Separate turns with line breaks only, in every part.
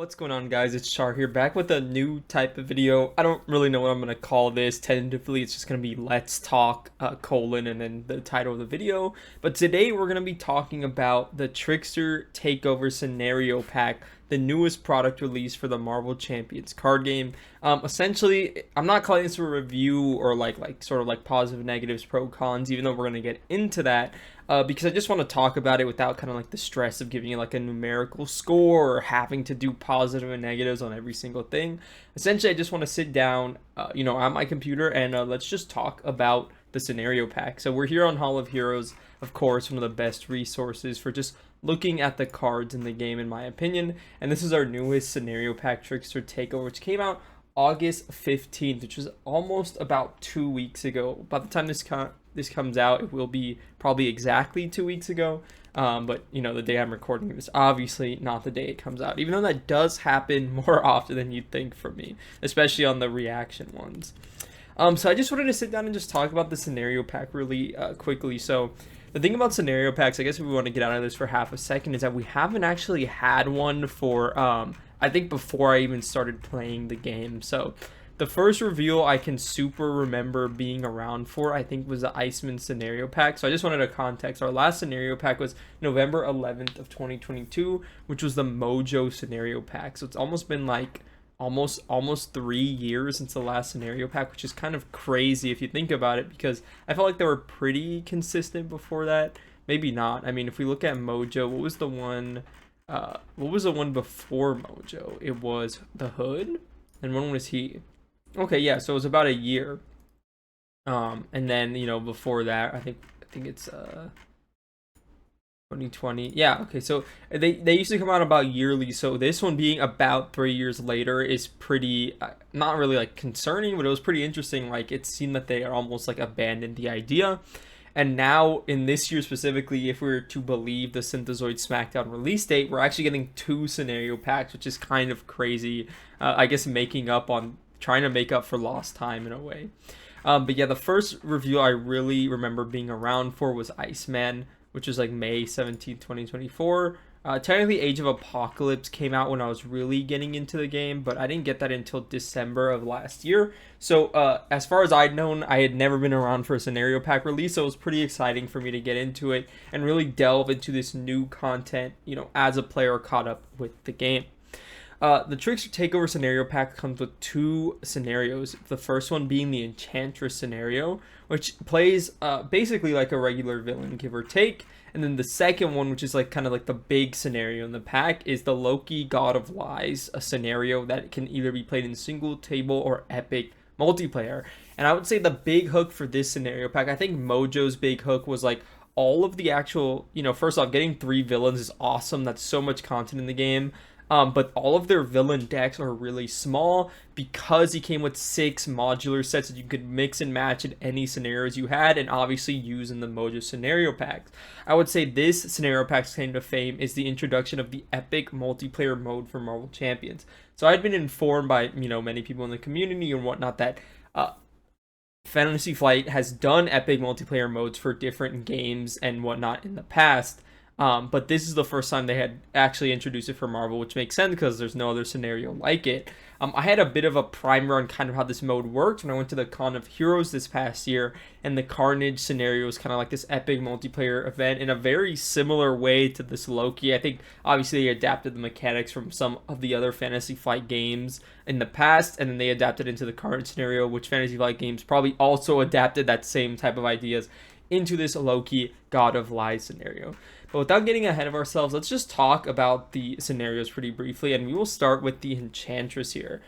What's going on, guys? It's Charr here, back with a new type of video. I don't really know what I'm going to call this. Tentatively, it's just going to be Let's Talk, colon, and then the title of the video. But today, we're going to be talking about the Trickster Takeover Scenario Pack, the newest product release for the Marvel Champions card game. Essentially, I'm not calling this a review or sort of like positive, negatives, pro, cons, even though we're going to get into that. Because I just want to talk about it without kind of like the stress of giving it like a numerical score or having to do positive and negatives on every single thing. Essentially, I just want to sit down, on my computer and let's just talk about the scenario pack. So we're here on Hall of Heroes, of course, one of the best resources for just looking at the cards in the game, in my opinion. And this is our newest scenario pack, Trickster Takeover, which came out August 15th, which was almost about 2 weeks ago. By the time this comes out, it will be probably exactly 2 weeks ago. But the day I'm recording it is obviously not the day it comes out, even though that does happen more often than you'd think for me, especially on the reaction ones. So I just wanted to sit down and just talk about the scenario pack really quickly. So the thing about scenario packs, I guess if we want to get out of this for half a second, is that we haven't actually had one for I think before I even started playing the game. So the first reveal I can super remember being around for, I think, was the Iceman scenario pack. So I just wanted a context. Our last scenario pack was November 11th of 2022, which was the Mojo scenario pack. So it's almost been like almost 3 years since the last scenario pack, which is kind of crazy if you think about it, because I felt like they were pretty consistent before that. Maybe not. I mean, if we look at Mojo, what was the one before Mojo? It was the Hood. And when was he? Okay, yeah, so it was about a year. And then, before that, I think it's 2020. Yeah, okay, so they used to come out about yearly, so this one being about 3 years later is pretty not really like concerning, but it was pretty interesting. Like, it seemed that they are almost like abandoned the idea. And now, in this year specifically, if we were to believe the Synthezoid SmackDown release date, we're actually getting 2 scenario packs, which is kind of crazy. I guess trying to make up for lost time in a way. But yeah, the first review I really remember being around for was Iceman, which was like May 17th, 2024. Technically, Age of Apocalypse came out when I was really getting into the game, but I didn't get that until December of last year. So as far as I'd known, I had never been around for a scenario pack release, so it was pretty exciting for me to get into it and really delve into this new content, as a player caught up with the game. The Trickster Takeover scenario pack comes with 2 scenarios. The first one being the Enchantress scenario, which plays basically like a regular villain, give or take. And then the second one, which is like kind of like the big scenario in the pack, is the Loki God of Lies, a scenario that can either be played in single, table, or epic multiplayer. And I would say the big hook for this scenario pack, I think Mojo's big hook was like all of the actual, first off, getting 3 villains is awesome. That's so much content in the game. But all of their villain decks are really small because he came with 6 modular sets that you could mix and match in any scenarios you had, and obviously use in the Mojo scenario packs. I would say this scenario pack's claim to fame is the introduction of the epic multiplayer mode for Marvel Champions. So I'd been informed by many people in the community and whatnot that Fantasy Flight has done epic multiplayer modes for different games and whatnot in the past. But this is the first time they had actually introduced it for Marvel, which makes sense because there's no other scenario like it. I had a bit of a primer on kind of how this mode worked when I went to the Con of Heroes this past year, and the Carnage scenario is kind of like this epic multiplayer event in a very similar way to this Loki. I think obviously they adapted the mechanics from some of the other Fantasy Flight games in the past, and then they adapted into the Carnage scenario, which Fantasy Flight games probably also adapted that same type of ideas into this Loki God of Lies scenario. But without getting ahead of ourselves, let's just talk about the scenarios pretty briefly, and we will start with the Enchantress here.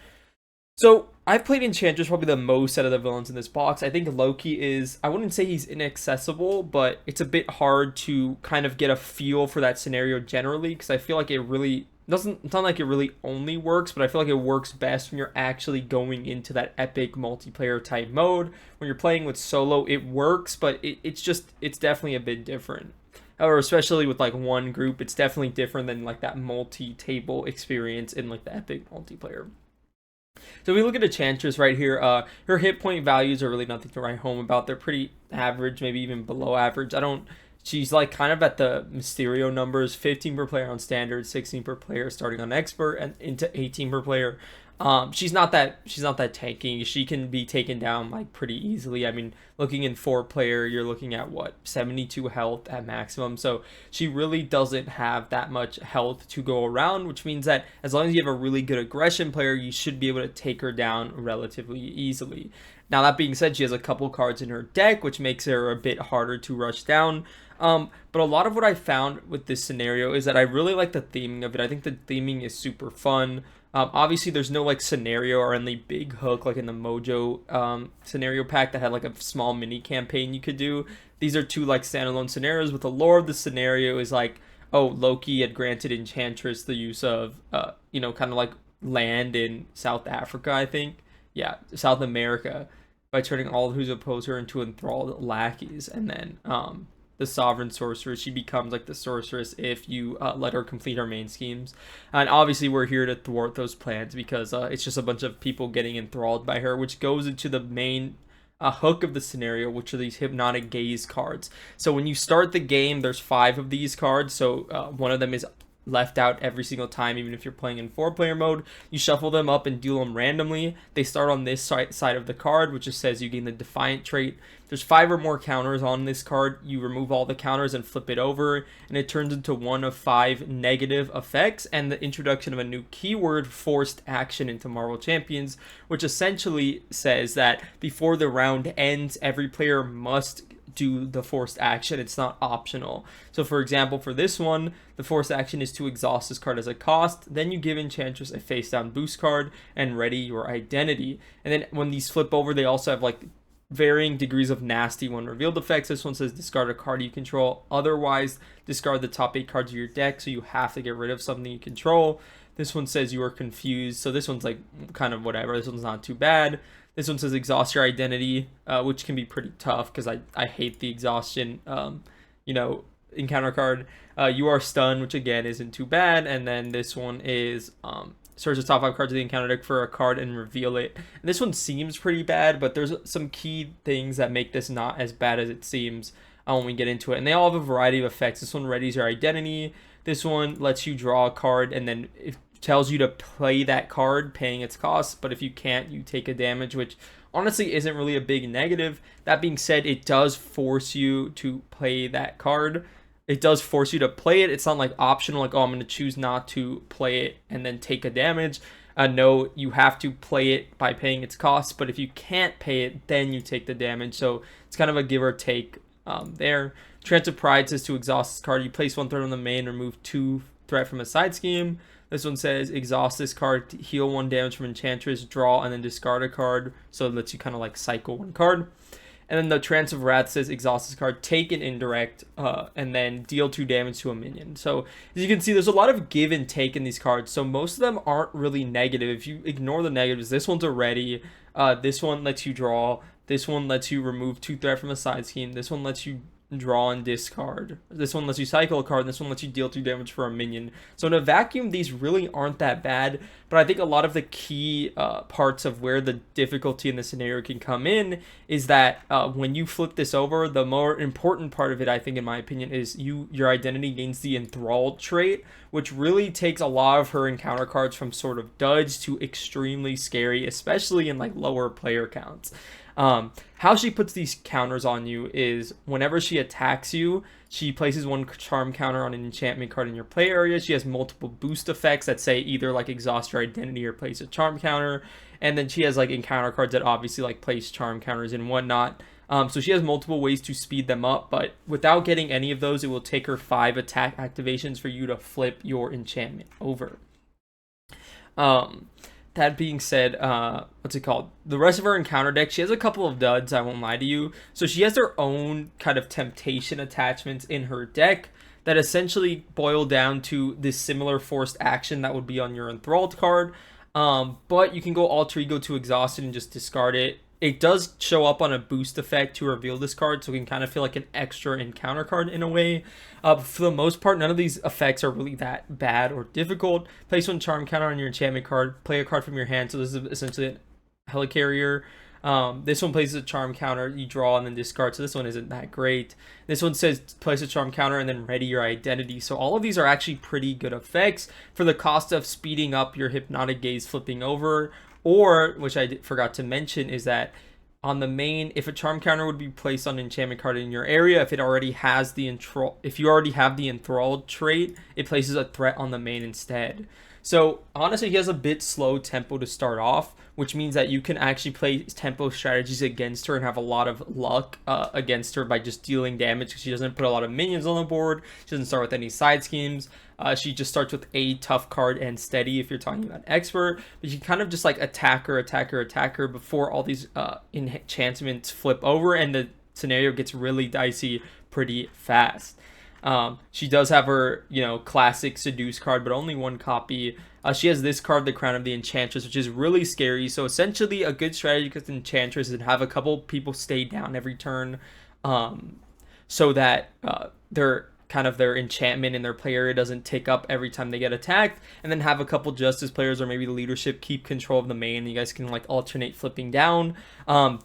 So I've played Enchantress probably the most out of the villains in this box. I think Loki is, I wouldn't say he's inaccessible, but it's a bit hard to kind of get a feel for that scenario generally, because I feel like it really doesn't sound like it really only works, but I feel like it works best when you're actually going into that epic multiplayer type mode. When you're playing with solo, it works, but it's definitely a bit different. Or especially with like one group, it's definitely different than like that multi-table experience in like the epic multiplayer. So if we look at Enchantress right here, her hit point values are really nothing to write home about. They're pretty average, maybe even below average. She's like kind of at the Mysterio numbers: 15 per player on standard, 16 per player starting on expert, and into 18 per player. She's not that tanky. She can be taken down like pretty easily. I mean, looking in 4 player, you're looking at what, 72 health at maximum. So she really doesn't have that much health to go around, which means that as long as you have a really good aggression player, you should be able to take her down relatively easily. Now, that being said, she has a couple cards in her deck, which makes her a bit harder to rush down. But a lot of what I found with this scenario is that I really like the theming of it. I think the theming is super fun. Obviously, there's no like scenario or any big hook like in the Mojo scenario pack that had like a small mini campaign you could do. These are two like standalone scenarios, but the lore of the scenario is like, oh, Loki had granted Enchantress the use of, kind of like land in South Africa, I think. Yeah, South America, by turning all who oppose her into enthralled lackeys. And then the sovereign sorceress, she becomes like the sorceress if you let her complete her main schemes. And obviously we're here to thwart those plans because it's just a bunch of people getting enthralled by her, which goes into the main hook of the scenario, which are these hypnotic gaze cards. So when you start the game, there's 5 of these cards. So one of them is left out every single time, even if you're playing in 4-player mode. You shuffle them up and deal them randomly. They start on this side of the card, which just says you gain the Defiant trait. There's 5 or more counters on this card. You remove all the counters and flip it over, and it turns into one of 5 negative effects and the introduction of a new keyword, forced action, into Marvel Champions, which essentially says that before the round ends, every player must do the forced action. It's not optional. So for example, for this one, the forced action is to exhaust this card as a cost. Then you give Enchantress a face down boost card and ready your identity. And then when these flip over, they also have like varying degrees of nasty when revealed effects. This one says discard a card you control, otherwise discard the top 8 cards of your deck, so you have to get rid of something you control. This one says you are confused, so this one's like kind of whatever. This one's not too bad. This one says exhaust your identity, which can be pretty tough because I hate the exhaustion, encounter card. You are stunned, which again isn't too bad. And then this one is search the top 5 cards of the encounter deck for a card and reveal it. And this one seems pretty bad, but there's some key things that make this not as bad as it seems when we get into it. And they all have a variety of effects. This one readies your identity. This one lets you draw a card and then it tells you to play that card, paying its cost. But if you can't, you take a damage, which honestly isn't really a big negative. That being said, it does force you to play that card. It does force you to play it. It's not like optional, like, oh, I'm going to choose not to play it and then take a damage. No, you have to play it by paying its cost. But if you can't pay it, then you take the damage. So it's kind of a give or take there. Trance of Pride says to exhaust this card, you place 1 threat on the main, remove 2 threat from a side scheme. This one says exhaust this card, heal 1 damage from Enchantress, draw, and then discard a card. So it lets you kind of like cycle 1 card. And then the Trance of Wrath says exhaust this card, take an indirect, and then deal 2 damage to a minion. So as you can see, there's a lot of give and take in these cards. So most of them aren't really negative. If you ignore the negatives, this one's a ready. This one lets you draw. This one lets you remove 2 threat from a side scheme. This one lets you draw and discard. This one lets you cycle a card, and this one lets you deal 2 damage for a minion. So in a vacuum, these really aren't that bad, but I think a lot of the key parts of where the difficulty in the scenario can come in is that when you flip this over, the more important part of it, I think in my opinion, is your identity gains the enthralled trait, which really takes a lot of her encounter cards from sort of duds to extremely scary, especially in like lower player counts. How she puts these counters on you is whenever she attacks you, she places 1 charm counter on an enchantment card in your play area. She has multiple boost effects that say either like exhaust your identity or place a charm counter. And then she has like encounter cards that obviously like place charm counters and whatnot. So she has multiple ways to speed them up, but without getting any of those, it will take her 5 attack activations for you to flip your enchantment over. That being said, what's it called? The rest of her encounter deck, she has a couple of duds, I won't lie to you. So she has her own kind of temptation attachments in her deck that essentially boil down to this similar forced action that would be on your enthralled card. But you can go alter ego to exhaust it and just discard it. It does show up on a boost effect to reveal this card, so it can kind of feel like an extra encounter card in a way. But for the most part, none of these effects are really that bad or difficult. Place 1 charm counter on your enchantment card, play a card from your hand. So this is essentially a helicarrier. This one places a charm counter, you draw and then discard, so this one isn't that great. This one says place a charm counter and then ready your identity. So all of these are actually pretty good effects for the cost of speeding up your hypnotic gaze flipping over, or, which I forgot to mention, is that on the main, if a charm counter would be placed on an enchantment card in your area, if you already have the enthralled trait, it places a threat on the main instead. So honestly, he has a bit slow tempo to start off, which means that you can actually play tempo strategies against her and have a lot of luck against her by just dealing damage, because she doesn't put a lot of minions on the board. She doesn't start with any side schemes. She just starts with a tough card and steady if you're talking about expert, but you kind of just like attacker before all these enchantments flip over and the scenario gets really dicey pretty fast. She does have her, classic seduce card, but only one copy. She has this card, the Crown of the Enchantress, which is really scary. So essentially a good strategy against Enchantress is to have a couple people stay down every turn, so that their enchantment in their play area doesn't tick up every time they get attacked, and then have a couple justice players or maybe the leadership keep control of the main. You guys can like alternate flipping down.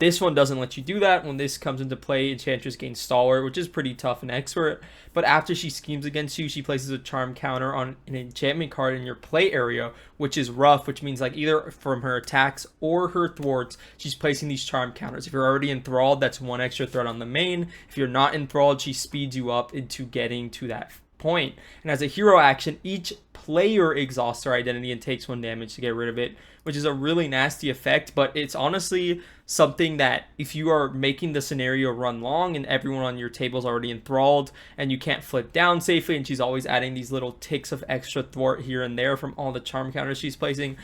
This one doesn't let you do that. When this comes into play, Enchantress gains stalwart, which is pretty tough and expert, but after she schemes against you, she places a charm counter on an enchantment card in your play area, which is rough, which means like either from her attacks or her thwarts, she's placing these charm counters. If you're already enthralled, that's one extra threat on the main. If you're not enthralled, she speeds you up into getting to that point. And as a hero action, each player exhausts their identity and takes 1 damage to get rid of it, which is a really nasty effect, but it's honestly something that if you are making the scenario run long and everyone on your table is already enthralled and you can't flip down safely, and she's always adding these little ticks of extra thwart here and there from all the charm counters she's placing,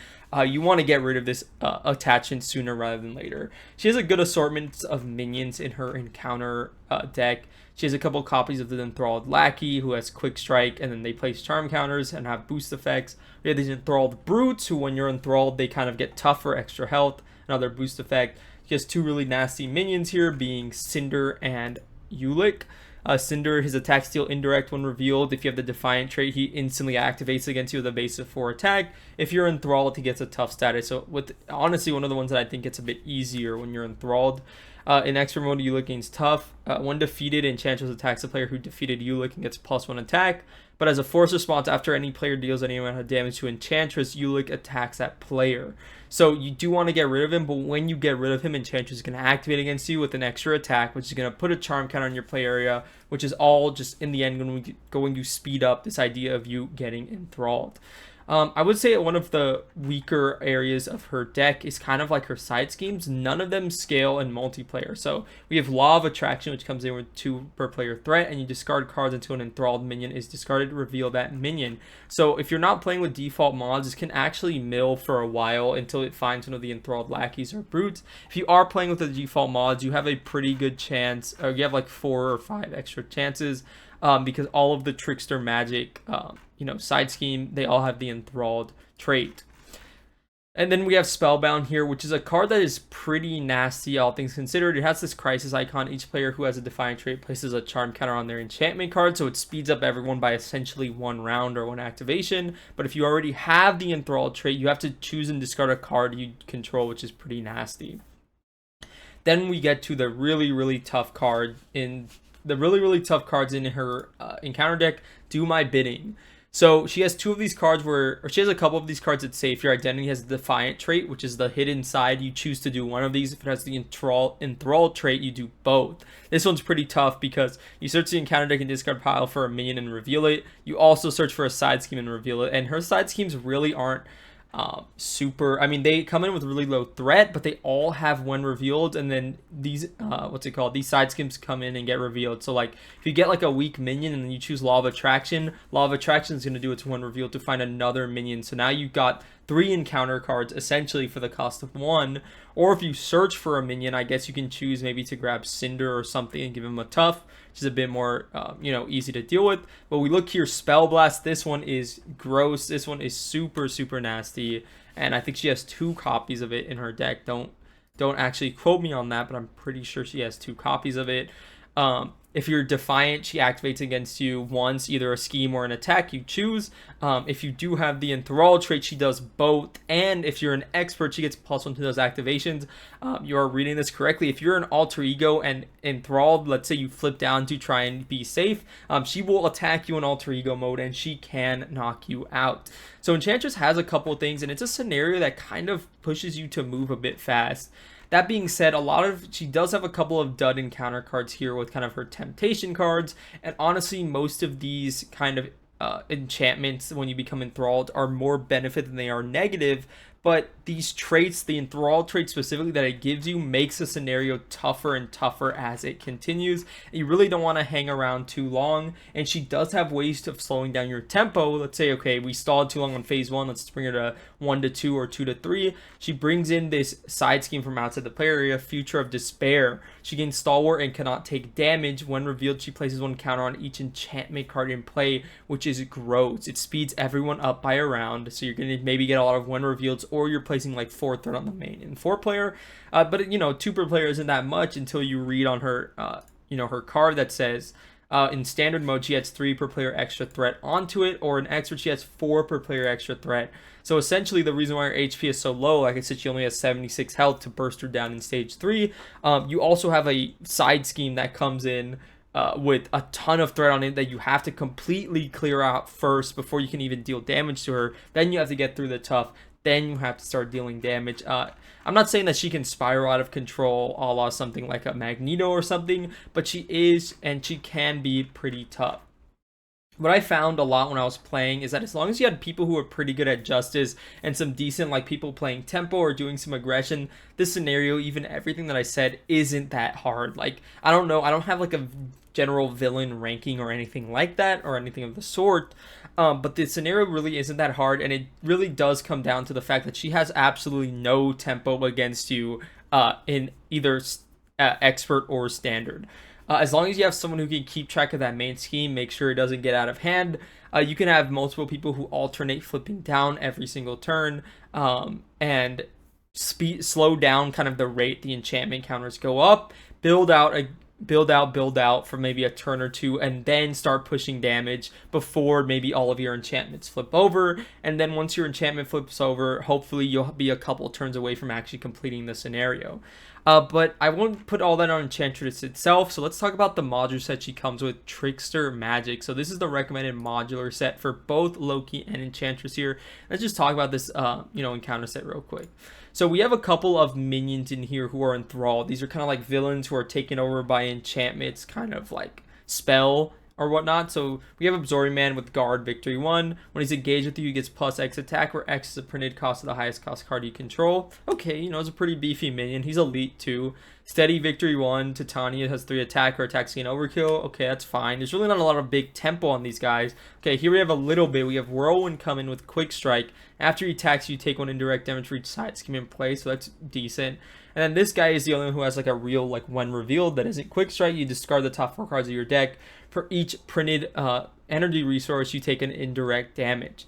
you want to get rid of this attachment sooner rather than later. She has a good assortment of minions in her encounter deck. She has a couple copies of the enthralled lackey who has quick strike, and then they place charm counters and have boost effects. We have these enthralled brutes who, when you're enthralled, they kind of get tougher, extra health, another boost effect. She has 2 really nasty minions here, being Cinder and Ulick. Cinder, his attacks deal indirect when revealed. If you have the Defiant trait, he instantly activates against you with a base of 4 attack. If you're enthralled, he gets a tough status. So with honestly one of the ones that I think gets a bit easier when you're enthralled. In expert mode, Ulick gains tough. When defeated, Enchantress attacks the player who defeated Ulick and gets +1 attack. But as a force response, after any player deals any amount of damage to Enchantress, Ulick attacks that player. So you do want to get rid of him, but when you get rid of him, Enchantress is going to activate against you with an extra attack, which is going to put a charm counter on your play area, which is all just in the end going to speed up this idea of you getting enthralled. I would say one of the weaker areas of her deck is kind of like her side schemes. None of them scale in multiplayer. So we have Law of Attraction, which comes in with 2 per player threat, and you discard cards until an enthralled minion is discarded to reveal that minion. So if you're not playing with default mods, this can actually mill for a while until it finds one of the enthralled lackeys or brutes. If you are playing with the default mods, you have a pretty good chance, or you have like 4 or 5 extra chances, because all of the Trickster magic side scheme, they all have the enthralled trait. And then we have Spellbound here, which is a card that is pretty nasty, all things considered. It has this crisis icon. Each player who has a Defiant trait places a charm counter on their enchantment card, so it speeds up everyone by essentially 1 round or 1 activation. But if you already have the enthralled trait, you have to choose and discard a card you control, which is pretty nasty. Then we get to the really tough card in the really tough cards in her encounter deck. Do My Bidding. So she has 2 of these cards or she has a couple of these cards that say if your identity has a Defiant trait, which is the hidden side, you choose to do one of these. If it has the enthralled trait, you do both. This one's pretty tough because you search the encounter deck and discard pile for a minion and reveal it. You also search for a side scheme and reveal it. And her side schemes really aren't super. I mean, they come in with really low threat, but they all have when revealed, and then these these side schemes come in and get revealed. So like if you get like a weak minion and then you choose Law of Attraction is going to do its when revealed to find another minion. So now you've got 3 encounter cards essentially for the cost of 1. Or if you search for a minion, I guess you can choose maybe to grab Cinder or something and give him a tough, which is a bit more easy to deal with. But we look here, Spell Blast. This one is gross. This one is super nasty, and I think she has 2 copies of it in her deck. Don't actually quote me on that, but I'm pretty sure she has 2 copies of it. If you're Defiant, she activates against you once, either a scheme or an attack, you choose. If you do have the Enthrall trait, she does both. And if you're an Expert, she gets +1 to those activations. You are reading this correctly. If you're an Alter Ego and Enthralled, let's say you flip down to try and be safe, she will attack you in Alter Ego mode and she can knock you out. So Enchantress has a couple things, and it's a scenario that kind of pushes you to move a bit fast. That being said, she does have a couple of dud encounter cards here with kind of her temptation cards, and honestly, most of these kind of enchantments when you become enthralled are more benefit than they are negative. But these traits, the enthrall trait specifically that it gives you, makes the scenario tougher and tougher as it continues. You really don't want to hang around too long, and she does have ways of slowing down your tempo. Let's say, okay, we stalled too long on phase 1, let's bring her to 1 to 2 or 2 to 3. She brings in this side scheme from outside the play area, Future of Despair. She gains Stalwart and cannot take damage. When revealed, she places 1 counter on each enchantment card in play, which is gross. It speeds everyone up by a round, so you're going to maybe get a lot of when revealed, or you're placing like 4 threat on the main in 4-player. But 2 per player isn't that much until you read on her, her card that says in standard mode she has 3 per player extra threat onto it, or in expert she has 4 per player extra threat. So essentially the reason why her HP is so low, like I said, she only has 76 health to burst her down in stage 3. You also have a side scheme that comes in with a ton of threat on it that you have to completely clear out first before you can even deal damage to her. Then you have to get through the tough. Then you have to start dealing damage. I'm not saying that she can spiral out of control a la something like a Magneto or something, but she is, and she can be pretty tough. What I found a lot when I was playing is that as long as you had people who were pretty good at Justice and some decent like people playing tempo or doing some aggression, this scenario, even everything that I said, isn't that hard. Like, I don't know, I don't have like a general villain ranking or anything like that or anything of the sort, but the scenario really isn't that hard, and it really does come down to the fact that she has absolutely no tempo against you in either expert or standard. As long as you have someone who can keep track of that main scheme, make sure it doesn't get out of hand. You can have multiple people who alternate flipping down every single turn, and slow down kind of the rate the enchantment counters go up, build out for maybe a turn or two, and then start pushing damage before maybe all of your enchantments flip over. And then once your enchantment flips over, hopefully you'll be a couple turns away from actually completing the scenario. But I won't put all that on Enchantress itself, so let's talk about the modular set she comes with, Trickster Magic. So this is the recommended modular set for both Loki and Enchantress here. Let's just talk about this encounter set real quick. So we have a couple of minions in here who are enthralled. These are kind of like villains who are taken over by enchantments, kind of like spell or whatnot. So we have Absorbing Man with Guard, Victory 1. When he's engaged with you, he gets +X attack, where X is the printed cost of the highest cost card you control. Okay, it's a pretty beefy minion. He's elite too. Steady, Victory 1. Titania has 3 attack, or attacks gain overkill. Okay, that's fine. There's really not a lot of big tempo on these guys. Okay, here we have a little bit. We have Whirlwind coming with Quick Strike. After he attacks you, take 1 indirect damage for each side scheme in play, so that's decent. And then this guy is the only one who has like a real, like, when revealed that isn't Quick Strike. You discard the top 4 cards of your deck. For each printed energy resource, you take an indirect damage.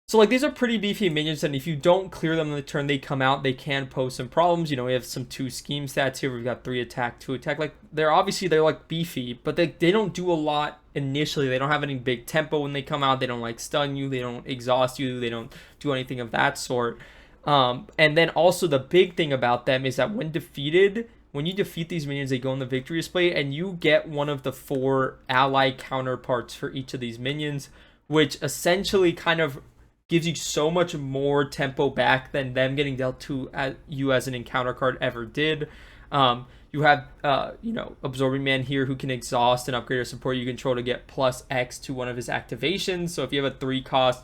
So like, these are pretty beefy minions, and if you don't clear them on the turn they come out, they can pose some problems. We have some 2 scheme stats here. We've got 3 attack, 2 attack. Like, they're like beefy, but they don't do a lot initially. They don't have any big tempo when they come out. They don't like stun you. They don't exhaust you. They don't do anything of that sort. And then also the big thing about them is that when you defeat these minions, they go in the victory display, and you get one of the 4 ally counterparts for each of these minions, which essentially kind of gives you so much more tempo back than them getting dealt to at you as an encounter card ever did. You have Absorbing Man here, who can exhaust and upgrade a support you control to get +X to one of his activations. So if you have a 3 cost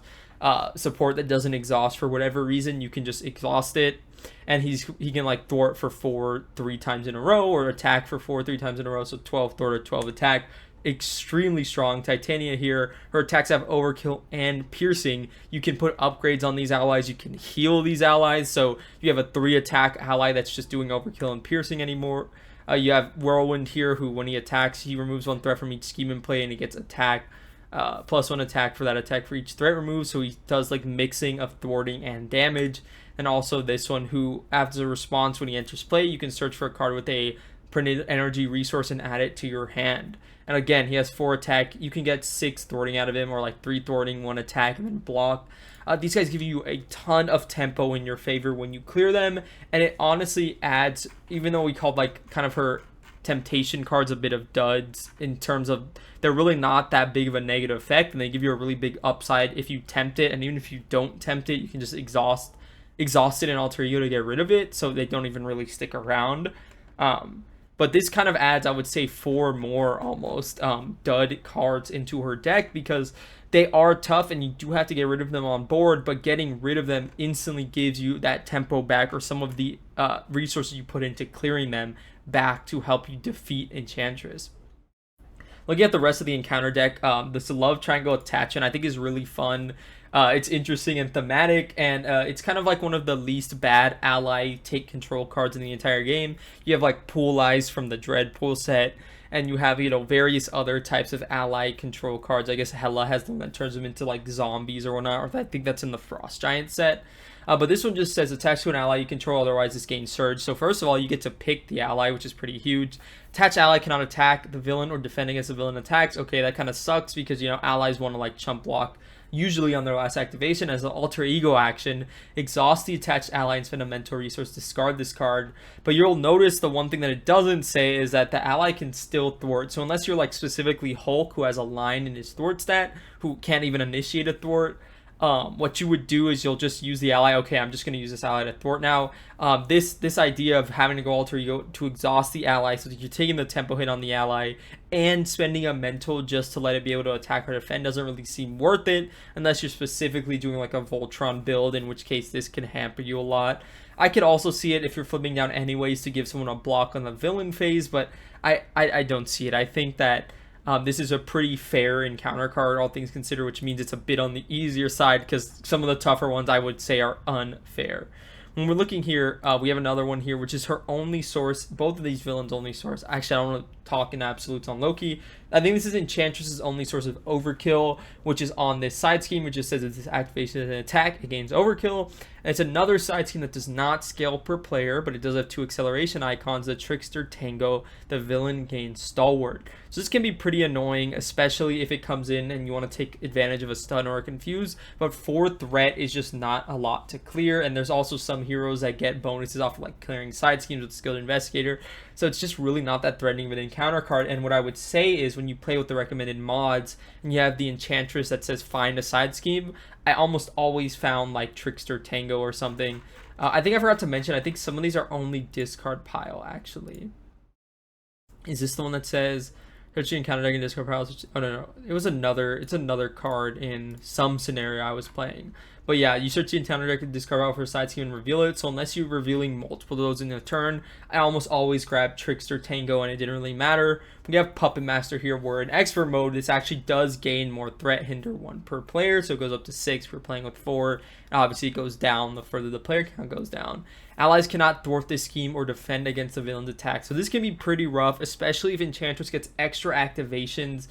support that doesn't exhaust for whatever reason, you can just exhaust it, and he can like thwart for 4 3 times in a row, or attack for 4 3 times in a row. So 12 thwart or 12 attack. Extremely strong. Titania here, her attacks have overkill and piercing. You can put upgrades on these allies. You can heal these allies. So you have a 3 attack ally that's just doing overkill and piercing anymore. You have Whirlwind here, who when he attacks, he removes 1 threat from each scheme in play, and he gets attack +1 attack for that attack for each threat removed. So he does like mixing of thwarting and damage. And also this one, who after a response when he enters play, you can search for a card with a printed energy resource and add it to your hand. And again, he has 4 attack. You can get 6 thwarting out of him, or like 3 thwarting, 1 attack, and then block. These guys give you a ton of tempo in your favor when you clear them, and it honestly adds, even though we called like kind of her temptation cards a bit of duds in terms of they're really not that big of a negative effect, and they give you a really big upside if you tempt it, and even if you don't tempt it, you can just exhaust it in alter ego to get rid of it, so they don't even really stick around. But this kind of adds, I would say, 4 more almost dud cards into her deck, because they are tough and you do have to get rid of them on board, but getting rid of them instantly gives you that tempo back, or some of the resources you put into clearing them back to help you defeat Enchantress. Looking at the rest of the encounter deck, this love triangle attachment I think is really fun. It's interesting and thematic, and it's kind of like one of the least bad ally take control cards in the entire game. You have like Pool Eyes from the Dread Pool set, and you have, various other types of ally control cards. I guess Hela has them that turns them into like zombies or whatnot, or I think that's in the Frost Giant set. But this one just says attach to an ally you control, otherwise this gains surge. So first of all, you get to pick the ally, which is pretty huge. Attach ally cannot attack the villain or defend against the villain attacks. Okay, that kind of sucks, because allies want to like chump block usually on their last activation. As an alter ego action, exhaust the attached ally and spend a mental resource, discard this card. But you'll notice the one thing that it doesn't say is that the ally can still thwart. So unless you're like specifically Hulk, who has a line in his thwart stat, who can't even initiate a thwart, what you would do is you'll just use the ally. Okay, I'm just going to use this ally to thwart now. This idea of having to go alter ego to exhaust the ally, so that you're taking the tempo hit on the ally and spending a mental just to let it be able to attack or defend, doesn't really seem worth it unless you're specifically doing like a Voltron build, in which case this can hamper you a lot. I could also see it if you're flipping down anyways to give someone a block on the villain phase, but I don't see it. I think that this is a pretty fair encounter card, all things considered, which means it's a bit on the easier side, because some of the tougher ones I would say are unfair. When we're looking here, we have another one here, which is her only source. Both of these villains' only source. Actually, I don't want to talk in absolutes on Loki. I think this is Enchantress's only source of overkill, which is on this side scheme, which just says that this activation is an attack, it gains overkill. And it's another side scheme that does not scale per player, but it does have 2 acceleration icons. The Trickster Tango, the villain gains stalwart. So this can be pretty annoying, especially if it comes in and you want to take advantage of a stun or a confuse. But 4 threat is just not a lot to clear, and there's also some heroes that get bonuses off of like clearing side schemes with Skilled Investigator. So it's just really not that threatening of an encounter card. And what I would say is, when you play with the recommended mods and you have the Enchantress that says find a side scheme, I almost always found like Trickster Tango or something. I think I forgot to mention, I think some of these are only discard pile, actually. Is this the one that says search the encounter deck and discard piles? Oh no, it's another card in some scenario I was playing. But yeah, you search the encounter deck and discard pile for a side scheme and reveal it. So unless you're revealing multiple of those in a turn, I almost always grab Trickster Tango, and it didn't really matter. We have Puppet Master here, where in expert mode this actually does gain more threat, hinder 1 per player, so it goes up to 6 if you're playing with 4, and obviously it goes down the further the player count goes down. Allies cannot thwart this scheme or defend against the villain's attack, so this can be pretty rough, especially if Enchantress gets extra activations,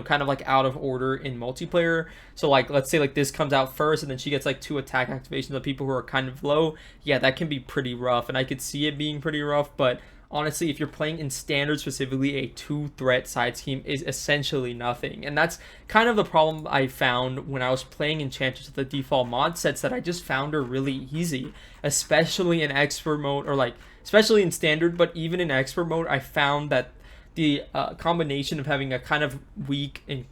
kind of like out of order in multiplayer. So like, let's say like this comes out first and then she gets like 2 attack activations of people who are kind of low. Yeah, that can be pretty rough, and I could see it being pretty rough, but honestly, if you're playing in standard, specifically a 2-threat side scheme is essentially nothing. And that's kind of the problem I found when I was playing Enchantress with the default mod sets, that I just found her really easy, especially in expert mode, or like especially in standard, but even in expert mode, I found that the combination of having a kind of weak and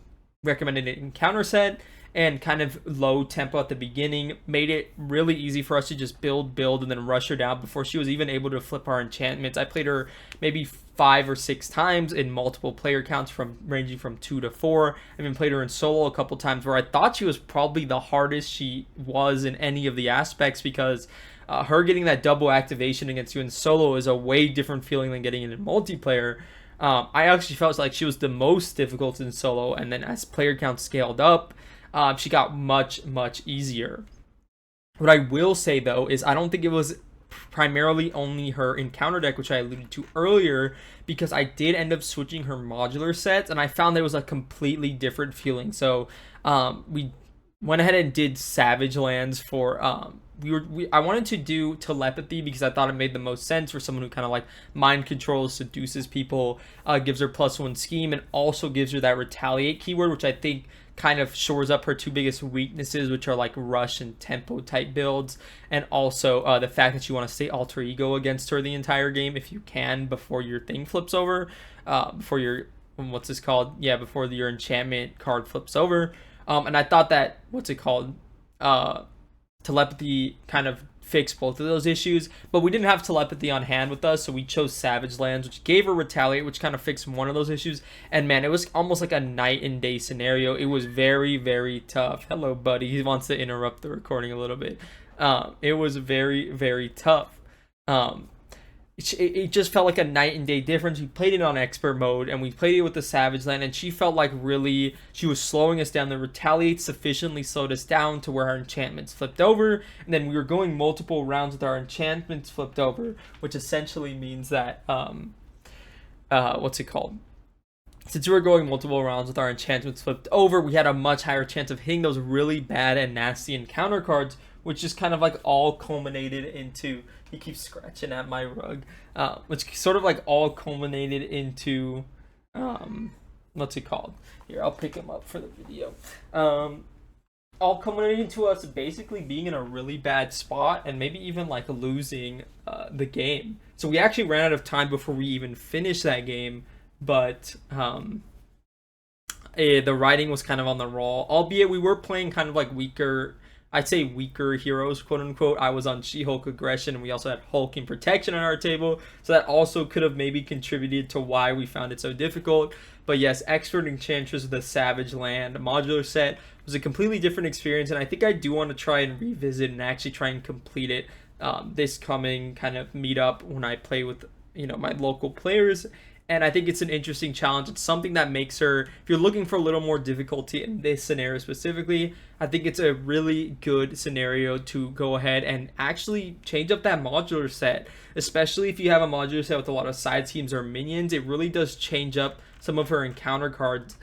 recommended encounter set and kind of low tempo at the beginning made it really easy for us to just build, and then rush her down before she was even able to flip our enchantments. I played her maybe 5 or 6 times in multiple player counts, ranging from 2 to 4. I even played her in solo a couple times, where I thought she was probably the hardest she was in any of the aspects, because her getting that double activation against you in solo is a way different feeling than getting it in multiplayer. I actually felt like she was the most difficult in solo, and then as player count scaled up, she got much easier. What I will say though is, I don't think it was primarily only her encounter deck, which I alluded to earlier, because I did end up switching her modular sets, and I found that it was a completely different feeling. So we went ahead and did Savage Lands for I wanted to do telepathy because I thought it made the most sense for someone who kind of like mind controls, seduces people, gives her +1 scheme, and also gives her that retaliate keyword, which I think kind of shores up her two biggest weaknesses, which are like rush and tempo type builds, and also the fact that you want to stay alter ego against her the entire game if you can before your thing flips over, before your what's this called? Yeah, before your enchantment card flips over. And I thought that telepathy kind of fixed both of those issues, but we didn't have telepathy on hand with us, so we chose Savage Lands, which gave her retaliate, which kind of fixed one of those issues. And man, it was almost like a night and day scenario. It was very, very tough. Hello, buddy. He wants to interrupt the recording a little bit. It was very, very tough. It just felt like a night and day difference. We played it on expert mode and we played it with the Savage Land, and she felt like really she was slowing us down. The retaliate sufficiently slowed us down to where our enchantments flipped over, and then we were going multiple rounds with our enchantments flipped over, which essentially means that since we were going multiple rounds with our enchantments flipped over, we had a much higher chance of hitting those really bad and nasty encounter cards, which just kind of like all culminated into, he keeps scratching at my rug, which sort of like all culminated into, what's it called? Here, I'll pick him up for the video. All culminated into us basically being in a really bad spot and maybe even like losing the game. So we actually ran out of time before we even finished that game, but the writing was kind of on the roll, albeit we were playing kind of like weaker, I'd say weaker heroes, quote unquote. I was on She-Hulk Aggression, and we also had Hulking Protection on our table, so that also could have maybe contributed to why we found it so difficult. But yes, Expert Enchantress with the Savage Land modular set was a completely different experience, and I think I do want to try and revisit and actually try and complete it this coming kind of meetup when I play with my local players. And I think it's an interesting challenge. It's something that makes her, if you're looking for a little more difficulty in this scenario specifically, I think it's a really good scenario to go ahead and actually change up that modular set. Especially if you have a modular set with a lot of side schemes or minions, it really does change up some of her encounter cards,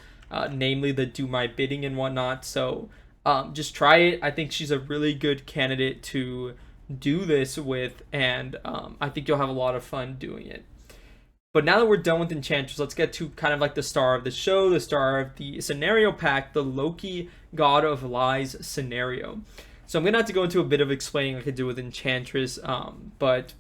namely the Do My Bidding and whatnot. So just try it. I think she's a really good candidate to do this with, and I think you'll have a lot of fun doing it. But now that we're done with Enchantress, let's get to kind of like the star of the show, the star of the scenario pack, the Loki God of Lies scenario. So I'm going to have to go into a bit of explaining like I did with Enchantress, but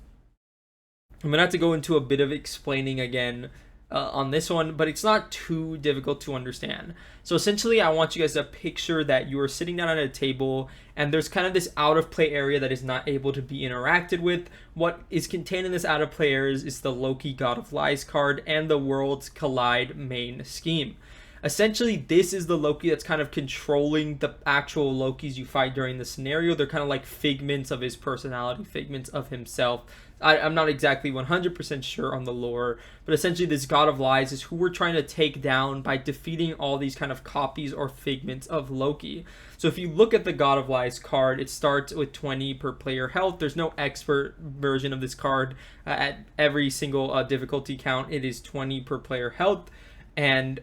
I'm going to have to go into a bit of explaining again on this one, but it's not too difficult to understand. So essentially, I want you guys to picture that you are sitting down at a table and there's kind of this out of play area that is not able to be interacted with. What is contained in this out of play area is the Loki God of Lies card and the Worlds Collide main scheme. Essentially, this is the Loki that's kind of controlling the actual Lokis you fight during the scenario. They're kind of like figments of his personality, figments of himself. I'm not exactly 100% sure on the lore, but essentially this God of Lies is who we're trying to take down by defeating all these kind of copies or figments of Loki. So if you look at the God of Lies card, it starts with 20 per player health. There's no expert version of this card. At every single difficulty count, it is 20 per player health. And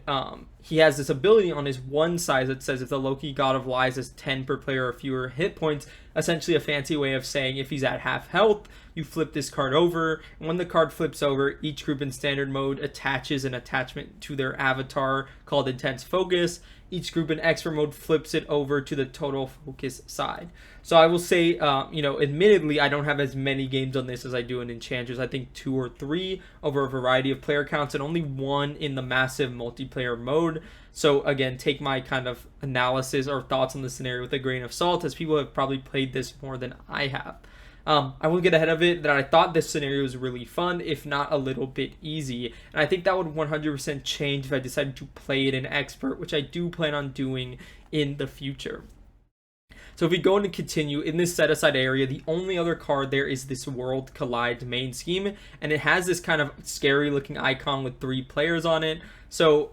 he has this ability on his one side that says if the Loki God of Lies has 10 per player or fewer hit points, essentially a fancy way of saying if he's at half health, you flip this card over. And when the card flips over, each group in standard mode attaches an attachment to their avatar called Intense Focus. Each group in expert mode flips it over to the total focus side. So I will say, admittedly, I don't have as many games on this as I do in Enchantress. I think 2 or 3 over a variety of player counts and only 1 in the massive multiplayer mode. So again, take my kind of analysis or thoughts on the scenario with a grain of salt, as people have probably played this more than I have. I won't get ahead of it, that I thought this scenario was really fun, if not a little bit easy. And I think that would 100% change if I decided to play it in expert, which I do plan on doing in the future. So if we go and continue, in this set aside area, the only other card there is this World Collide main scheme, and it has this kind of scary looking icon with 3 players on it. So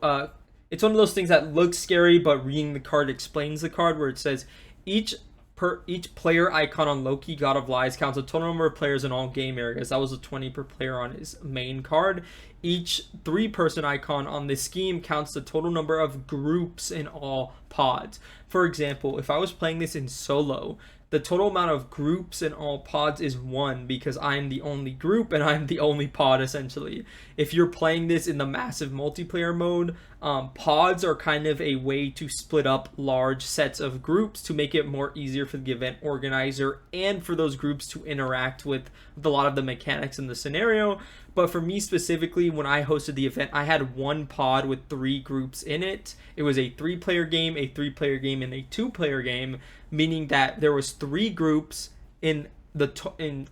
it's one of those things that looks scary, but reading the card explains the card, where it says each each player icon on Loki, God of Lies, counts a total number of players in all game areas. That was a 20 per player on his main card. Each 3-person icon on this scheme counts the total number of groups in all pods. For example, if I was playing this in solo, the total amount of groups in all pods is 1 because I'm the only group and I'm the only pod, essentially. If you're playing this in the massive multiplayer mode, pods are kind of a way to split up large sets of groups to make it more easier for the event organizer and for those groups to interact with a lot of the mechanics in the scenario. But for me specifically, when I hosted the event, I had 1 pod with 3 groups in it. It was a 3-player game, a 3-player game, and a 2-player game, meaning that there was 3 groups in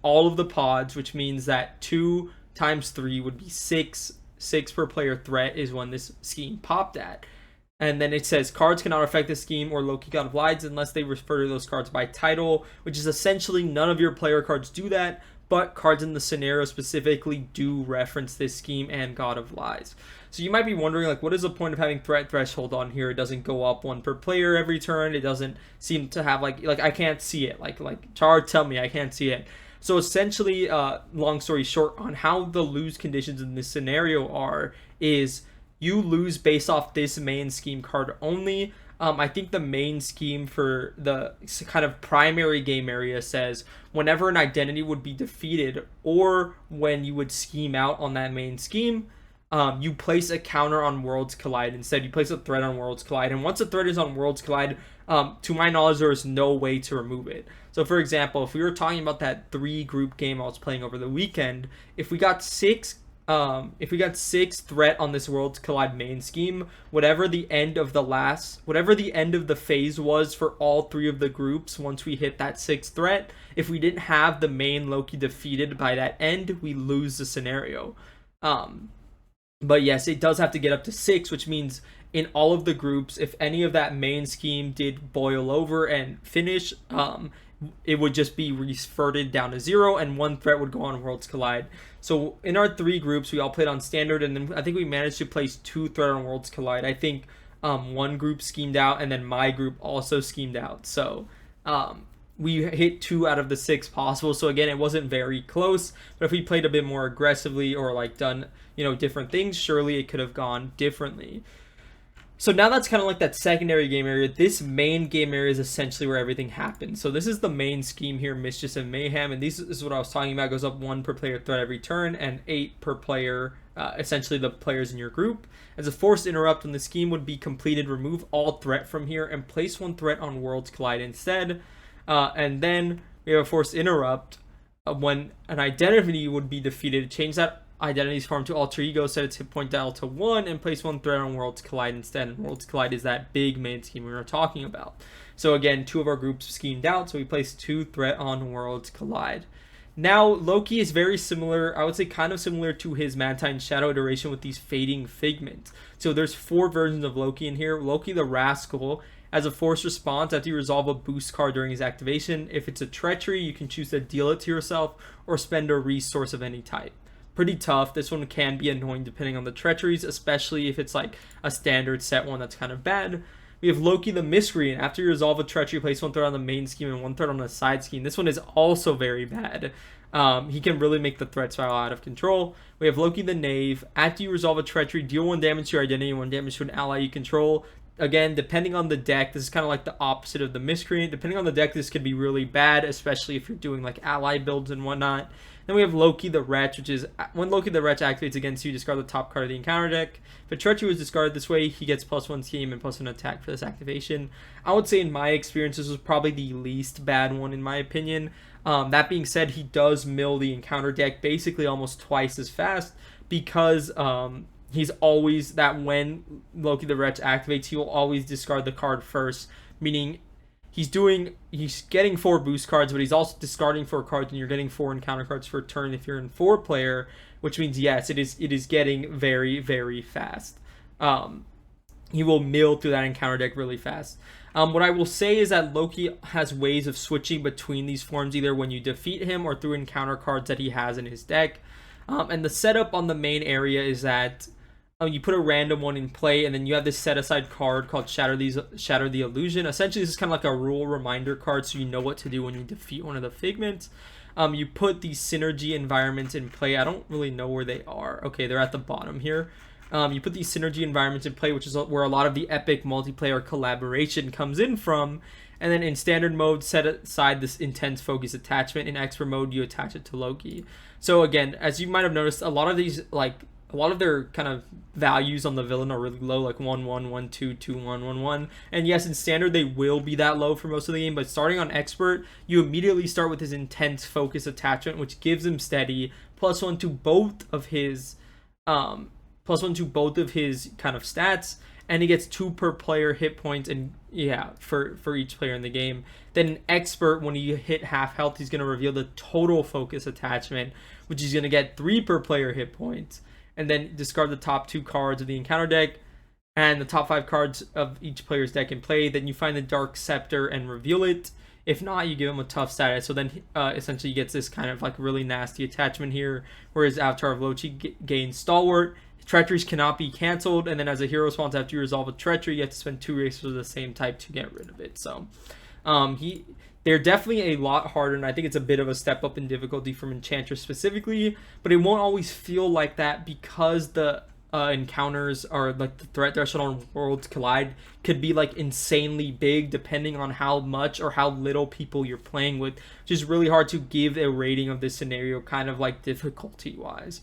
all of the pods, which means that 2 times 3 would be 6. 6 per player threat is when this scheme popped at. And then it says cards cannot affect the scheme or Loki God of Lies unless they refer to those cards by title, which is essentially none of your player cards do that, but cards in the scenario specifically do reference this scheme and God of Lies. So you might be wondering, like, what is the point of having threat threshold on here? It doesn't go up 1 per player every turn. It doesn't seem to have like I can't see it. Like Charr, tell me, I can't see it. So essentially, long story short, on how the lose conditions in this scenario is you lose based off this main scheme card only. I think the main scheme for the kind of primary game area says whenever an identity would be defeated or when you would scheme out on that main scheme, you place a counter on Worlds Collide. Instead, you place a threat on Worlds Collide. And once a threat is on Worlds Collide, to my knowledge, there is no way to remove it. So, for example, if we were talking about that 3-group game I was playing over the weekend, if we got 6 threat on this Worlds Collide main scheme, whatever the end of the phase was for all 3 of the groups, once we hit that 6th threat, if we didn't have the main Loki defeated by that end, we lose the scenario. But yes, it does have to get up to 6, which means in all of the groups, if any of that main scheme did boil over and finish, it would just be reverted down to 0 and 1 threat would go on Worlds Collide. So in our 3 groups, we all played on standard, and then I think we managed to place 2 threat on Worlds Collide. I think 1 group schemed out, and then my group also schemed out. So we hit 2 out of the 6 possible. So again, it wasn't very close, but if we played a bit more aggressively or like done, different things, surely it could have gone differently. So now that's kind of like that secondary game area. This main game area is essentially where everything happens. So this is the main scheme here, Mischief and Mayhem, and this is what I was talking about. It goes up 1 per player threat every turn and 8 per player, essentially the players in your group. As a forced interrupt, when the scheme would be completed, remove all threat from here and place 1 threat on Worlds Collide instead. And then we have a forced interrupt when an identity would be defeated. Change that identity's form to alter ego, set its hit point dial to 1, and place 1 threat on Worlds Collide instead. And Worlds Collide is that big main scheme we were talking about. So again, 2 of our groups schemed out, so we placed 2 threat on Worlds Collide. Now, Loki is very similar, I would say kind of similar to his Mantine Shadow iteration with these fading figments. So there's 4 versions of Loki in here. Loki the Rascal, as a forced response, after you resolve a boost card during his activation, if it's a treachery, you can choose to deal it to yourself or spend a resource of any type. Pretty tough. This one can be annoying depending on the treacheries, especially if it's like a standard set one that's kind of bad. We have Loki the Miscreant. After you resolve a treachery, place 1 threat on the main scheme and 1 threat on the side scheme. This one is also very bad. He can really make the threat spiral out of control. We have Loki the Knave. After you resolve a treachery, deal 1 damage to your identity and 1 damage to an ally you control. Again, depending on the deck, this is kind of like the opposite of the Miscreant. Depending on the deck, this could be really bad, especially if you're doing like ally builds and whatnot. Then we have Loki the Wretch, which is when Loki the Wretch activates against you, discard the top card of the encounter deck. If a treachery was discarded this way, he gets +1 scheme and +1 attack for this activation. I would say in my experience, this was probably the least bad one in my opinion. That being said, he does mill the encounter deck basically almost twice as fast because he's always that when Loki the Wretch activates, he will always discard the card first, meaning he's getting 4 boost cards, but he's also discarding 4 cards, and you're getting 4 encounter cards per turn if you're in 4-player, which means yes, it is getting very, very fast. He will mill through that encounter deck really fast. What I will say is that Loki has ways of switching between these forms, either when you defeat him or through encounter cards that he has in his deck. And the setup on the main area is that You put a random one in play, and then you have this set aside card called Shatter the Illusion. Essentially, this is kind of like a rule reminder card, so you know what to do when you defeat one of the figments. You put these synergy environments in play. I don't really know where they are. Okay, they're at the bottom here. You put these synergy environments in play, which is where a lot of the epic multiplayer collaboration comes in from. And then in standard mode, set aside this intense focus attachment. In expert mode, you attach it to Loki. So again, as you might have noticed, a lot of these, like, a lot of their kind of values on the villain are really low, like 1 1 1 2 2 1 1 1. And yes, in standard they will be that low for most of the game, but starting on expert, you immediately start with his intense focus attachment, which gives him steady, +1 to both of his +1 to both of his kind of stats, and he gets 2 per player hit points, and yeah, for each player in the game. Then in expert, when you hit half health, he's going to reveal the total focus attachment, which is going to get 3 per player hit points. And then discard the top 2 cards of the encounter deck and the top 5 cards of each player's deck in play. Then you find the Dark Scepter and reveal it. If not, you give him a tough status. So then essentially he gets this kind of like really nasty attachment here, where his Avatar of Loki gains Stalwart. Treacheries cannot be cancelled, and then as a hero response, after you resolve a treachery, you have to spend 2 races of the same type to get rid of it. So they're definitely a lot harder, and I think it's a bit of a step up in difficulty from Enchantress specifically, but it won't always feel like that because the encounters are like the threat threshold on Worlds Collide could be like insanely big depending on how much or how little people you're playing with, which is really hard to give a rating of this scenario kind of like difficulty wise.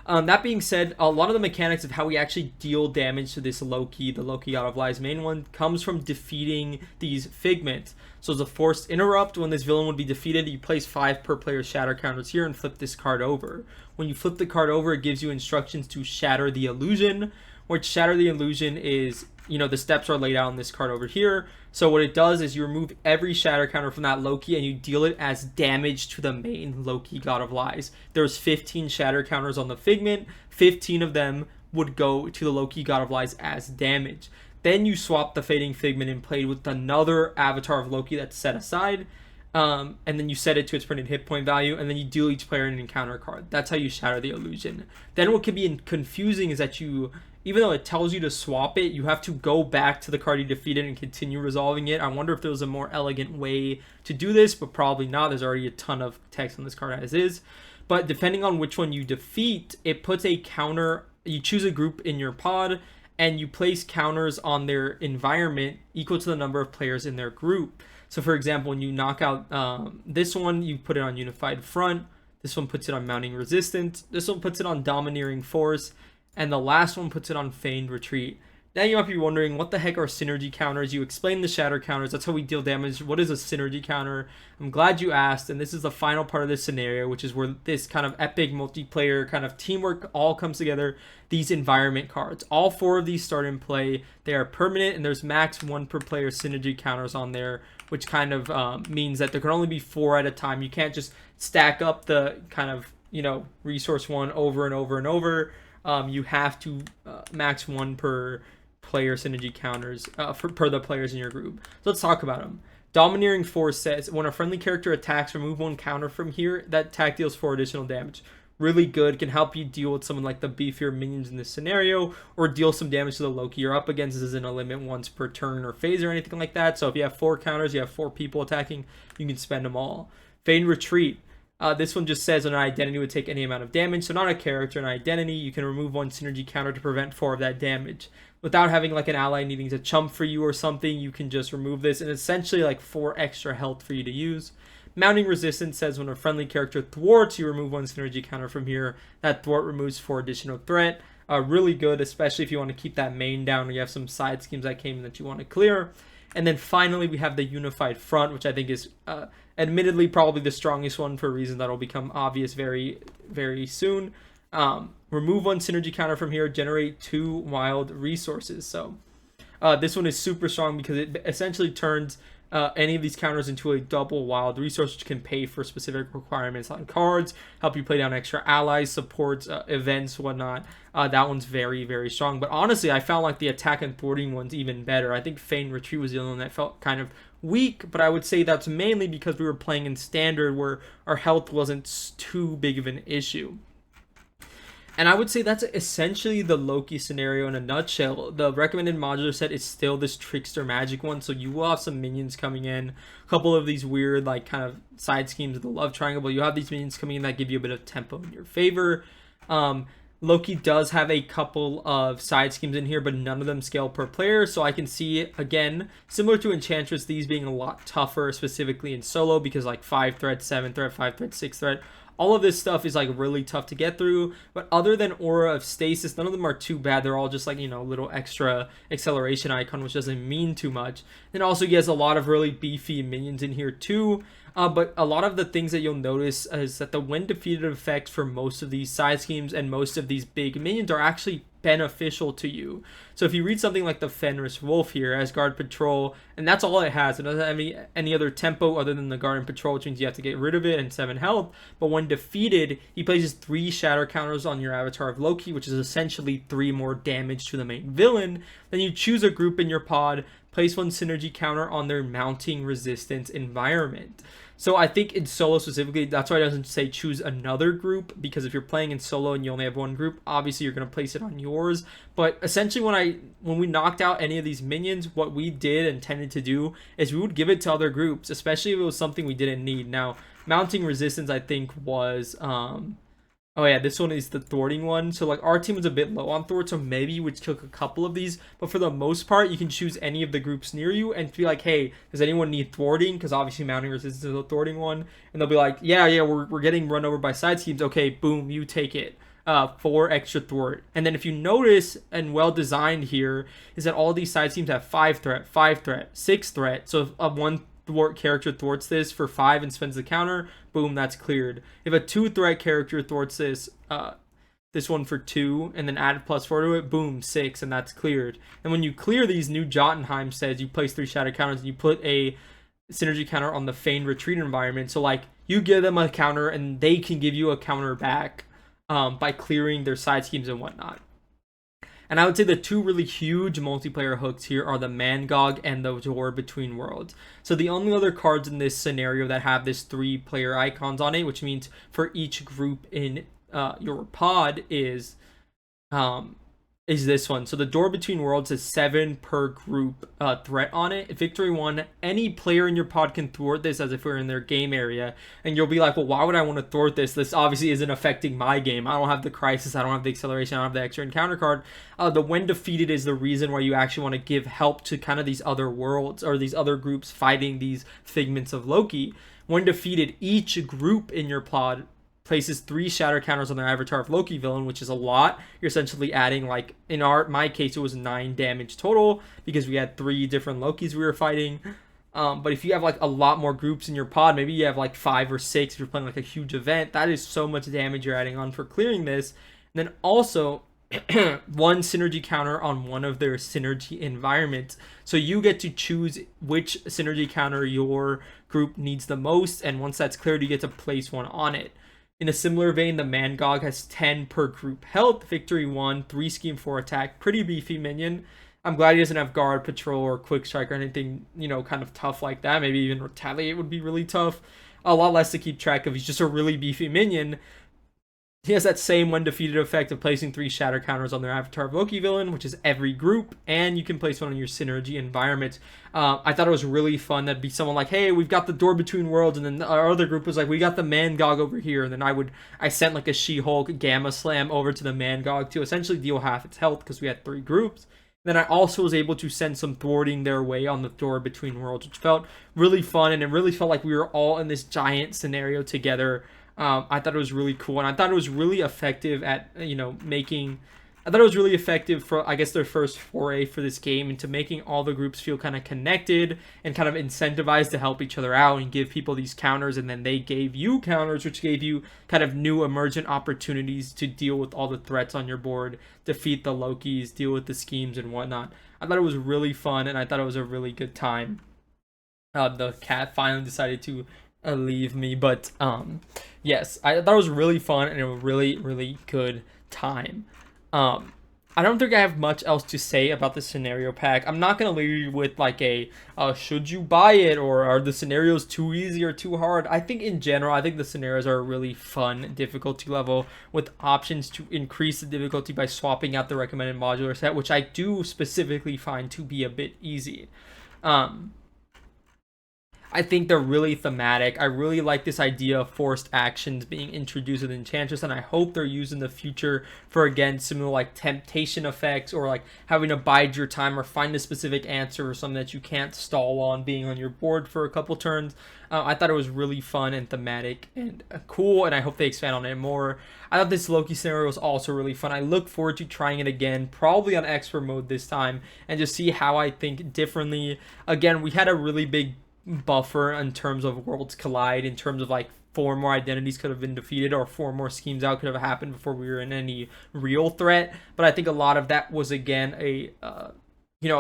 That being said, a lot of the mechanics of how we actually deal damage to this Loki, the Loki God of Lies main one, comes from defeating these figments. So as a forced interrupt, when this villain would be defeated, you place 5 per player shatter counters here and flip this card over. When you flip the card over, it gives you instructions to shatter the illusion, which shatter the illusion is, you know, the steps are laid out on this card over here. So what it does is you remove every shatter counter from that Loki and you deal it as damage to the main Loki God of Lies. There's 15 shatter counters on the figment. 15 of them would go to the Loki God of Lies as damage. Then you swap the fading figment and play with another avatar of Loki that's set aside. And then you set it to its printed hit point value, and then you deal each player an encounter card. That's how you shatter the illusion. Then what can be confusing is that you, even though it tells you to swap it, you have to go back to the card you defeated and continue resolving it. I wonder if there was a more elegant way to do this, but probably not. There's already a ton of text on this card as is. But depending on which one you defeat, it puts a counter. You choose a group in your pod, and you place counters on their environment equal to the number of players in their group. So for example, when you knock out this one, you put it on Unified Front. This one puts it on Mounting Resistance. This one puts it on Domineering Force. And the last one puts it on Feigned Retreat. Now you might be wondering, what the heck are synergy counters? You explained the shatter counters. That's how we deal damage. What is a synergy counter? I'm glad you asked. And this is the final part of this scenario, which is where this kind of epic multiplayer kind of teamwork all comes together. These environment cards. All 4 of these start in play. They are permanent, and there's max 1 per player synergy counters on there, which kind of means that there can only be 4 at a time. You can't just stack up the kind of, you know, resource one over and over and over. You have to max 1 per player synergy counters per the players in your group. So let's talk about them. Domineering Force says, when a friendly character attacks, remove 1 counter from here. That attack deals 4 additional damage. Really good. Can help you deal with someone like the beefier minions in this scenario, or deal some damage to the Loki you're up against. This isn't a limit once per turn or phase or anything like that. So if you have 4 counters, you have 4 people attacking, you can spend them all. Feigned Retreat. This one just says an identity would take any amount of damage. So not a character, an identity. You can remove 1 synergy counter to prevent 4 of that damage. Without having like an ally needing to chump for you or something, you can just remove this, and essentially like 4 extra health for you to use. Mounting Resistance says when a friendly character thwarts, you remove 1 synergy counter from here. That thwart removes 4 additional threat. Really good, especially if you want to keep that main down or you have some side schemes that came in that you want to clear. And then finally, we have the Unified Front, which I think is admittedly probably the strongest one for a reason that will become obvious very, very soon. Remove 1 synergy counter from here, generate 2 wild resources. So this one is super strong because it essentially turns any of these counters into a double wild resource, which can pay for specific requirements on cards, help you play down extra allies, supports, events, whatnot. That one's very, very strong. But honestly, I found like the attack and thwarting one's even better. I think Feigned Retreat was the only one that felt kind of weak, but I would say that's mainly because we were playing in standard where our health wasn't too big of an issue. And I would say that's essentially the Loki scenario in a nutshell. The recommended modular set is still this Trickster Magic one, so you will have some minions coming in, a couple of these weird like kind of side schemes of the love triangle, but you have these minions coming in that give you a bit of tempo in your favor. Loki does have a couple of side schemes in here, but none of them scale per player, so I can see, again, similar to Enchantress, these being a lot tougher, specifically in solo, because like 5 threat, 7 threat, 5 threat, 6 threat, all of this stuff is like really tough to get through. But other than Aura of Stasis, none of them are too bad. They're all just like, you know, little extra acceleration icon, which doesn't mean too much. And also he has a lot of really beefy minions in here too. But a lot of the things that you'll notice is that the when defeated effect for most of these side schemes and most of these big minions are actually beneficial to you. So if you read something like the Fenris Wolf here as Guard Patrol, and that's all it has, it doesn't have any other tempo other than the Guard and Patrol, which means you have to get rid of it and 7 health. But when defeated, he places 3 shatter counters on your avatar of Loki, which is essentially 3 more damage to the main villain. Then you choose a group in your pod, place 1 synergy counter on their mounting resistance environment. So I think in solo specifically, that's why it doesn't say choose another group, because if you're playing in solo and you only have 1 group, obviously you're going to place it on yours. But essentially when we knocked out any of these minions, what we did and tended to do is we would give it to other groups, especially if it was something we didn't need. Now, mounting resistance I think was oh yeah, this one is the thwarting one. So like our team was a bit low on thwart, so maybe you would took a couple of these. But for the most part, you can choose any of the groups near you and be like, hey, does anyone need thwarting? Because obviously mounting resistance is a thwarting one. And they'll be like, yeah, we're getting run over by side schemes. Okay, boom, you take it. 4 extra thwart. And then if you notice, and well designed here, is that all these side schemes have 5 threat, 6 threat. So if one thwart character thwarts this for 5 and spends the counter, boom, that's cleared. If a 2 threat character thwarts this one for 2 and then add +4 to it, boom, 6, and that's cleared. And when you clear these, new Jotunheim says you place 3 shatter counters and you put a synergy counter on the feigned retreat environment. So like you give them a counter and they can give you a counter back by clearing their side schemes and whatnot. And I would say the 2 really huge multiplayer hooks here are the Mangog and the Door Between Worlds. So the only other cards in this scenario that have this 3-player icons on it, which means for each group in your pod is this one. So the Door Between Worlds is 7 per group threat on it. Victory 1, any player in your pod can thwart this as if we're in their game area. And you'll be like, well, why would I want to thwart this? This obviously isn't affecting my game. I don't have the crisis, I don't have the acceleration, I don't have the extra encounter card. The when defeated is the reason why you actually want to give help to kind of these other worlds or these other groups fighting these figments of Loki. When defeated, each group in your pod places 3 shatter counters on their avatar of Loki villain, which is a lot. You're essentially adding, like in my case, it was 9 damage total because we had 3 different Lokis we were fighting. But if you have like a lot more groups in your pod, maybe you have like 5 or 6 if you're playing like a huge event, that is so much damage you're adding on for clearing this. And then also 1 synergy counter on one of their synergy environments. So you get to choose which synergy counter your group needs the most, and once that's cleared, you get to place 1 on it. In a similar vein, the Mangog has 10 per group health, victory 1, 3 scheme 4 attack, pretty beefy minion. I'm glad he doesn't have guard, patrol, or quick strike or anything, you know, kind of tough like that. Maybe even retaliate would be really tough. A lot less to keep track of. He's just a really beefy minion. He has that same when defeated effect of placing 3 shatter counters on their avatar of Loki villain, which is every group, and you can place 1 on your synergy environment. I thought it was really fun. That'd be someone like, hey, we've got the Door Between Worlds, and then our other group was like, we got the Mangog over here, and then I sent like a She-Hulk Gamma Slam over to the Mangog to essentially deal half its health because we had 3 groups. Then I also was able to send some thwarting their way on the Door Between Worlds, which felt really fun, and it really felt like we were all in this giant scenario together. I thought it was really cool, and I thought it was really effective at, you know, I thought it was really effective for, I guess, their first foray for this game into making all the groups feel kind of connected and kind of incentivized to help each other out and give people these counters, and then they gave you counters, which gave you kind of new emergent opportunities to deal with all the threats on your board, defeat the Lokis, deal with the schemes and whatnot. I thought it was really fun, and I thought it was a really good time. The cat finally decided to leave me, but yes, I thought it was really fun and a really, really good time. I don't think I have much else to say about the scenario pack. I'm not gonna leave you with like a should you buy it, or are the scenarios too easy or too hard. I think in general, I think the scenarios are a really fun difficulty level with options to increase the difficulty by swapping out the recommended modular set, which I do specifically find to be a bit easy. Um, I think they're really thematic. I really like this idea of forced actions being introduced with Enchantress, and I hope they're used in the future for, again, similar like temptation effects, or like having to bide your time or find a specific answer or something that you can't stall on being on your board for a couple turns. I thought it was really fun and thematic and cool, and I hope they expand on it more. I thought this Loki scenario was also really fun. I look forward to trying it again, probably on expert mode this time, and just see how I think differently. Again, we had a really big buffer in terms of worlds collide, in terms of like 4 more identities could have been defeated, or 4 more schemes out could have happened before we were in any real threat. But I think a lot of that was, again, a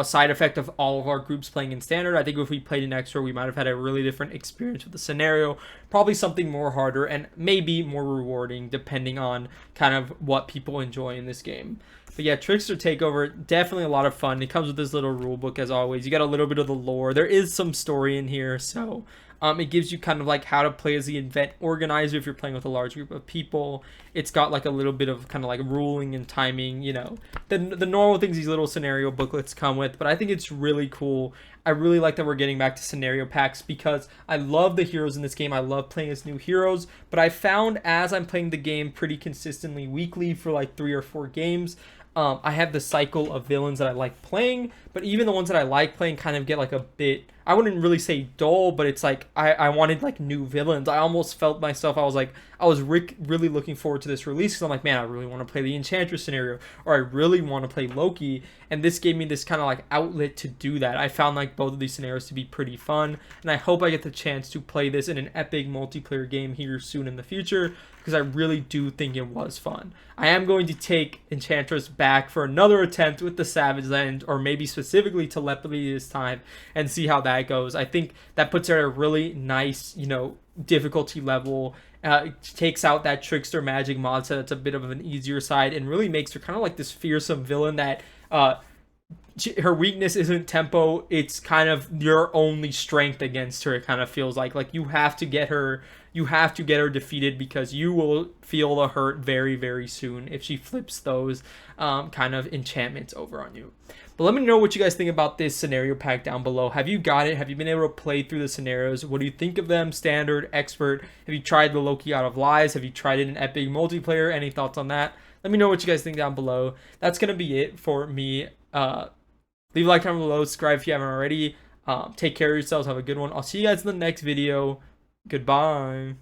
side effect of all of our groups playing in standard. I think if we played in extra, we might have had a really different experience with the scenario, probably something more harder and maybe more rewarding depending on kind of what people enjoy in this game. But yeah, Trickster Takeover, definitely a lot of fun. It comes with this little rule book as always. You got a little bit of the lore. There is some story in here, so it gives you kind of like how to play as the event organizer if you're playing with a large group of people. It's got like a little bit of kind of like ruling and timing, the normal things these little scenario booklets come with. But I think it's really cool. I really like that we're getting back to scenario packs because I love the heroes in this game. I love playing as new heroes, but I found as I'm playing the game pretty consistently weekly for like 3 or 4 games, I have the cycle of villains that I like playing, but even the ones that I like playing kind of get like a bit, I wouldn't really say dull, but it's like I wanted like new villains. I almost felt myself, I was like, really looking forward to this release because I'm like, man, I really want to play the Enchantress scenario, or I really want to play Loki, and this gave me this kind of like outlet to do that. I found like both of these scenarios to be pretty fun, and I hope I get the chance to play this in an epic multiplayer game here soon in the future, because I really do think it was fun. I am going to take Enchantress back for another attempt with the Savage Land, or maybe specifically Telepathy this time, and see how that goes. I think that puts her at a really nice, difficulty level. It takes out that Trickster magic mod set that's a bit of an easier side, and really makes her kind of like this fearsome villain that her weakness isn't tempo. It's kind of your only strength against her. It kind of feels like you have to get her defeated, because you will feel the hurt very, very soon if she flips those kind of enchantments over on you. But let me know what you guys think about this scenario pack down below. Have you got it? Have you been able to play through the scenarios? What do you think of them? Standard, expert? Have you tried the Loki Out of Lies? Have you tried it in epic multiplayer? Any thoughts on that? Let me know what you guys think down below. That's going to be it for me. Leave a like down below. Subscribe if you haven't already. Take care of yourselves. Have a good one. I'll see you guys in the next video. Goodbye.